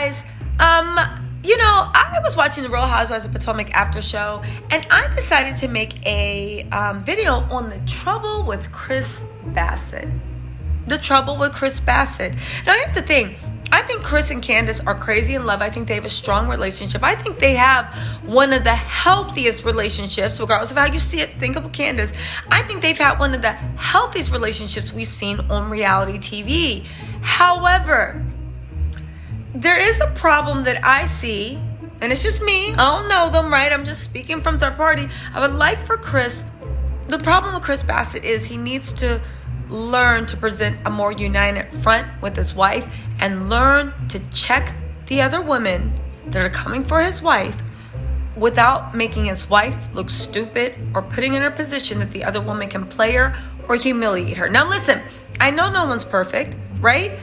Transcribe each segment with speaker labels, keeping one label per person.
Speaker 1: guys, I was watching the Real Housewives of Potomac after show, and I decided to make a video on the trouble with Chris Basset. The trouble with Chris Basset. Now, here's the thing. I think Chris and Candace are crazy in love. I think they have a strong relationship. I think they have one of the healthiest relationships, regardless of how you see it. Think of Candace. I think they've had one of the healthiest relationships we've seen on reality TV. However, there is a problem that I see, and it's just me. I don't know them, right? I'm just speaking from third party. I would like for Chris, the problem with Chris Basset is he needs to learn to present a more united front with his wife and learn to check the other women that are coming for his wife without making his wife look stupid or putting in her position that the other woman can play her or humiliate her. Now listen, I know no one's perfect, right?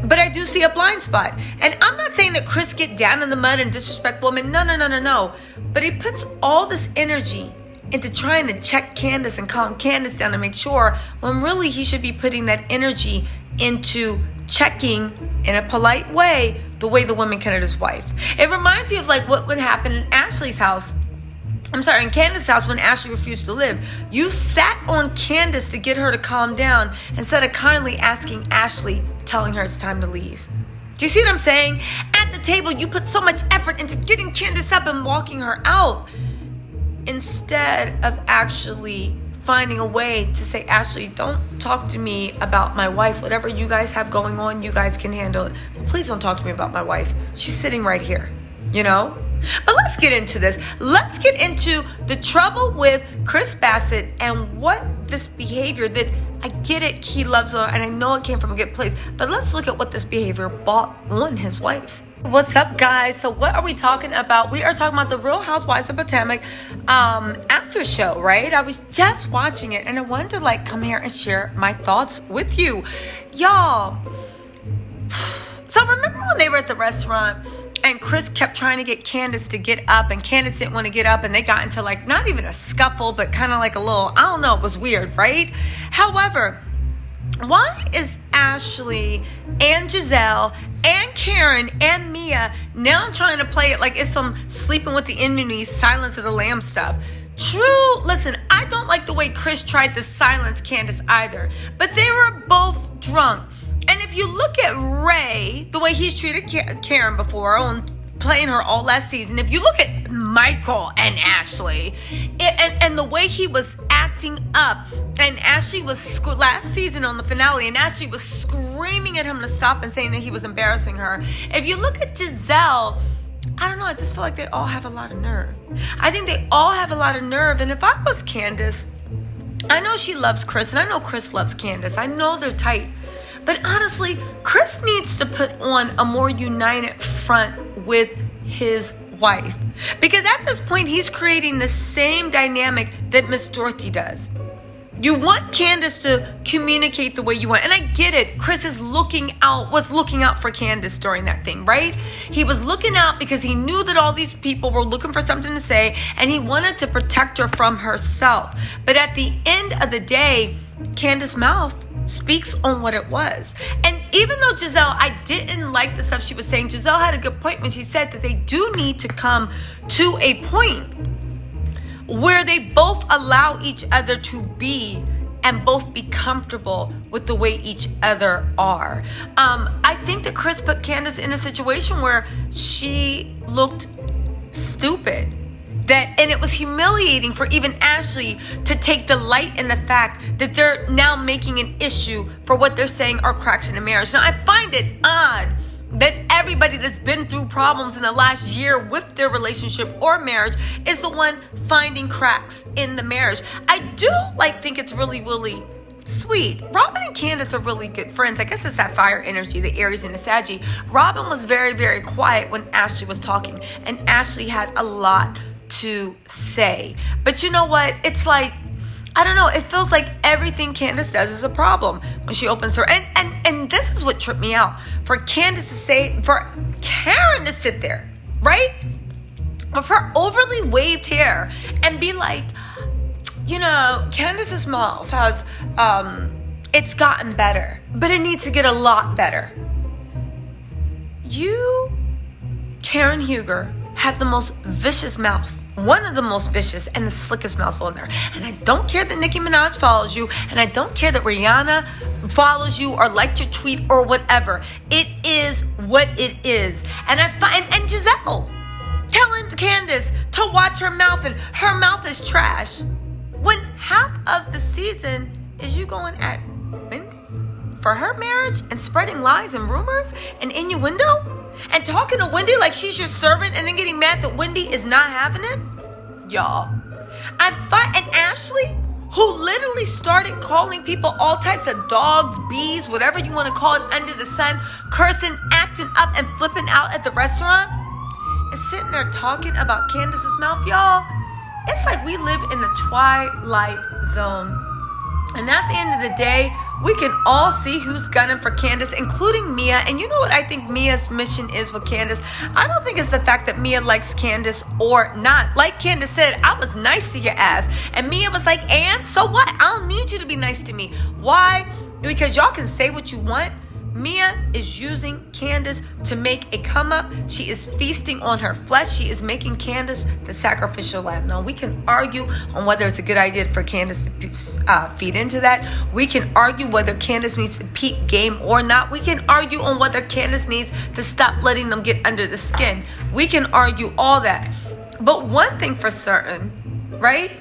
Speaker 1: But I do see a blind spot. And I'm not saying that Chris get down in the mud and disrespect women. No. But he puts all this energy into trying to check Candace and calm Candace down to make sure, when really he should be putting that energy into checking in a polite way the way the women can at his wife. It reminds me of like what would happen in Ashley's house. In Candace's house when Ashley refused to live. You sat on Candace to get her to calm down instead of kindly asking Ashley, telling her it's time to leave. Do you see what I'm saying? At the table, you put so much effort into getting Candace up and walking her out, instead of actually finding a way to say, Ashley, don't talk to me about my wife. Whatever you guys have going on, you guys can handle it. But please don't talk to me about my wife. She's sitting right here, But let's get into this. Let's get into the trouble with Chris Basset and what this behavior that, I get it, he loves her, and I know it came from a good place. But let's look at what this behavior brought on his wife. What's up, guys? So what are we talking about? We are talking about the Real Housewives of Potomac after show, right? I was just watching it, and I wanted to come here and share my thoughts with you, y'all. So remember when they were at the restaurant and Chris kept trying to get Candace to get up, and Candace didn't want to get up, and they got into not even a scuffle, but kind of a little, I don't know, it was weird, right? However, why is Ashley and Giselle and Karen and Mia now trying to play it like it's some Sleeping with the Enemy, Silence of the Lamb stuff? True, listen, I don't like the way Chris tried to silence Candace either, but they were both drunk. And if you look at Ray, the way he's treated Karen before on playing her all last season, if you look at Michael and Ashley and the way he was acting up, and Ashley was last season on the finale, and Ashley was screaming at him to stop and saying that he was embarrassing her. If you look at Giselle, I don't know, I just feel like they all have a lot of nerve. I think they all have a lot of nerve. And if I was Candace, I know she loves Chris, and I know Chris loves Candace. I know they're tight. But honestly, Chris needs to put on a more united front with his wife. Because at this point, he's creating the same dynamic that Miss Dorothy does. You want Candace to communicate the way you want. And I get it. Chris was looking out for Candace during that thing, right? He was looking out because he knew that all these people were looking for something to say, and he wanted to protect her from herself. But at the end of the day, Candace's mouth speaks on what it was. And even though Giselle, I didn't like the stuff she was saying, Giselle had a good point when she said that they do need to come to a point where they both allow each other to be and both be comfortable with the way each other are. I think that Chris put Candace in a situation where she looked stupid. And it was humiliating for even Ashley to take delight in the fact that they're now making an issue for what they're saying are cracks in the marriage. Now, I find it odd that everybody that's been through problems in the last year with their relationship or marriage is the one finding cracks in the marriage. I do think it's really, really sweet. Robin and Candace are really good friends. I guess it's that fire energy, the Aries and the Saggy. Robin was very, very quiet when Ashley was talking, and Ashley had a lot to say. But you know what? It's I don't know. It feels like everything Candace does is a problem when she opens her. And this is what tripped me out. For Karen to sit there, right? With her overly waved hair and be like, Candace's mouth has, it's gotten better, but it needs to get a lot better. You Karen Huger had the most vicious mouth. One of the most vicious and the slickest mouths on there. And I don't care that Nicki Minaj follows you, and I don't care that Rihanna follows you or liked your tweet or whatever. It is what it is. And I find, and Giselle telling Candace to watch her mouth, and her mouth is trash. When half of the season is you going at Wendy for her marriage and spreading lies and rumors and innuendo? And talking to Wendy like she's your servant, and then getting mad that Wendy is not having it? Y'all. And Ashley, who literally started calling people all types of dogs, bees, whatever you want to call it under the sun, cursing, acting up, and flipping out at the restaurant, is sitting there talking about Candace's mouth, y'all. It's like we live in the twilight zone. And at the end of the day, we can all see who's gunning for Candace, including Mia. And you know what I think Mia's mission is with Candace? I don't think it's the fact that Mia likes Candace or not. Like Candace said, I was nice to your ass. And Mia was like, and so what? I don't need you to be nice to me. Why? Because y'all can say what you want. Mia is using Candace to make a come up. She is feasting on her flesh. She is making Candace the sacrificial lamb. Now, we can argue on whether it's a good idea for Candace to feed into that. We can argue whether Candace needs to peep game or not. We can argue on whether Candace needs to stop letting them get under the skin. We can argue all that. But one thing for certain, right?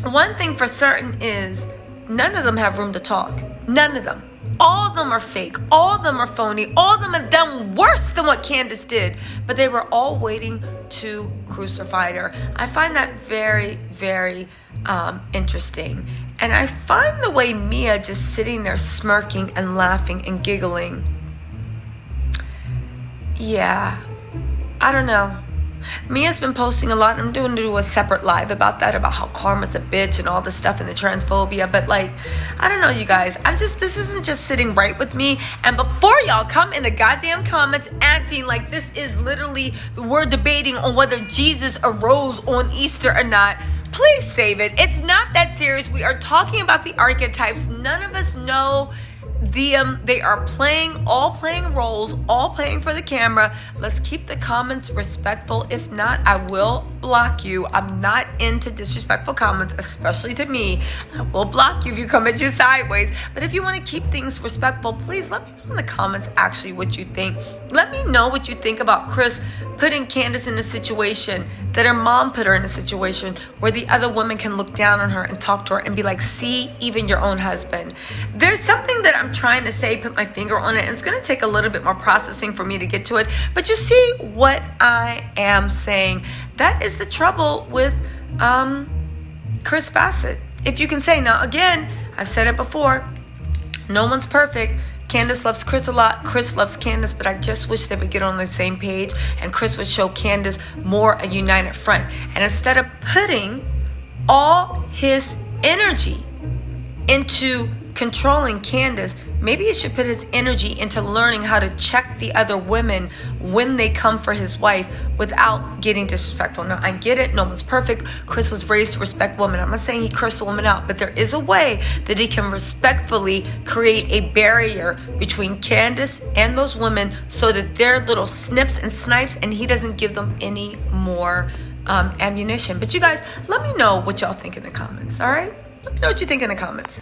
Speaker 1: One thing for certain is none of them have room to talk. None of them. All of them are fake. All of them are phony. All of them have done worse than what Candace did. But they were all waiting to crucify her. I find that very, very interesting. And I find the way Mia just sitting there smirking and laughing and giggling. Yeah, I don't know. Mia's been posting a lot. I'm doing a separate live about that, about how karma's a bitch and all this stuff and the transphobia. But like, I don't know, you guys. This isn't just sitting right with me. And before y'all come in the goddamn comments acting like this is literally, we're debating on whether Jesus arose on Easter or not, please save it. It's not that serious. We are talking about the archetypes. None of us know them. They are all playing roles, all playing for the camera. Let's keep the comments respectful. If not, I will block you. I'm not into disrespectful comments, especially to me. I will block you if you come at you sideways. But if you want to keep things respectful, please let me know in the comments actually what you think. Let me know what you think about Chris putting Candace in a situation that her mom put her in a situation where the other woman can look down on her and talk to her and be like, see, even your own husband. There's something that I'm trying to say, put my finger on it, and it's going to take a little bit more processing for me to get to it. But you see what I am saying. That is the trouble with Chris Basset. If you can say, now again, I've said it before, no one's perfect. Candace loves Chris a lot. Chris loves Candace, but I just wish they would get on the same page and Chris would show Candace more a united front. And instead of putting all his energy into controlling Candace, maybe he should put his energy into learning how to check the other women when they come for his wife without getting disrespectful. Now, I get it. No one's perfect. Chris was raised to respect women. I'm not saying he cursed a woman out, but there is a way that he can respectfully create a barrier between Candace and those women so that they're little snips and snipes and he doesn't give them any more ammunition. But you guys, let me know what y'all think in the comments, all right? Let me know what you think in the comments.